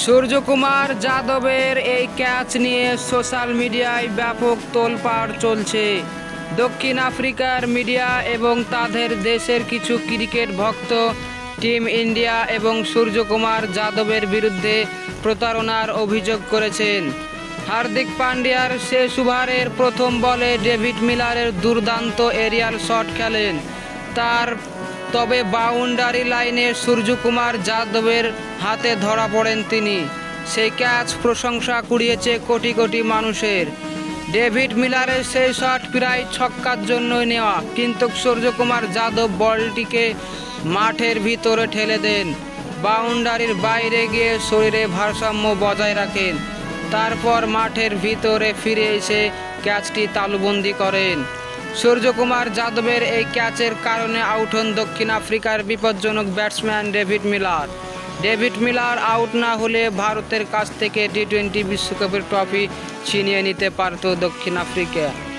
সূর্যকুমার যাদবের এই ক্যাচ নিয়ে সোশ্যাল মিডিয়ায় ব্যাপক তোলপাড় চলছে। দক্ষিণ আফ্রিকার মিডিয়া এবং তাদের দেশের কিছু ক্রিকেট ভক্ত টিম ইন্ডিয়া এবং সূর্যকুমার যাদবের বিরুদ্ধে প্রতারণার অভিযোগ করেছেন। হার্দিক পান্ডিয়ার শেষ ওভারের প্রথম বলে ডেভিড মিলারের দুর্দান্ত এরিয়াল শট খেলেন তবে বাউন্ডারি লাইনে সূর্যকুমার যাদবের হাতে ধরা পড়েন তিনি। সেই ক্যাচ প্রশংসা কুড়িয়েছে কোটি কোটি মানুষের। ডেভিড মিলারের সেই শট প্রায় ছক্কার জন্যই নেওয়া, কিন্তু সূর্যকুমার যাদব বলটিকে মাঠের ভিতরে ঠেলে দেন, বাউন্ডারির বাইরে গিয়ে শরীরে ভারসাম্য বজায় রাখেন, তারপর মাঠের ভিতরে ফিরে এসে ক্যাচটি তালুবন্দি করেন। সূর্যকুমার যাদবের এই ক্যাচের কারণে আউট হন দক্ষিণ আফ্রিকার বিপজ্জনক ব্যাটসম্যান ডেভিড মিলার আউট না হলে ভারতের কাছ থেকে টি-20 বিশ্বকাপের ট্রফি ছিনিয়ে নিতে পারত দক্ষিণ আফ্রিকা।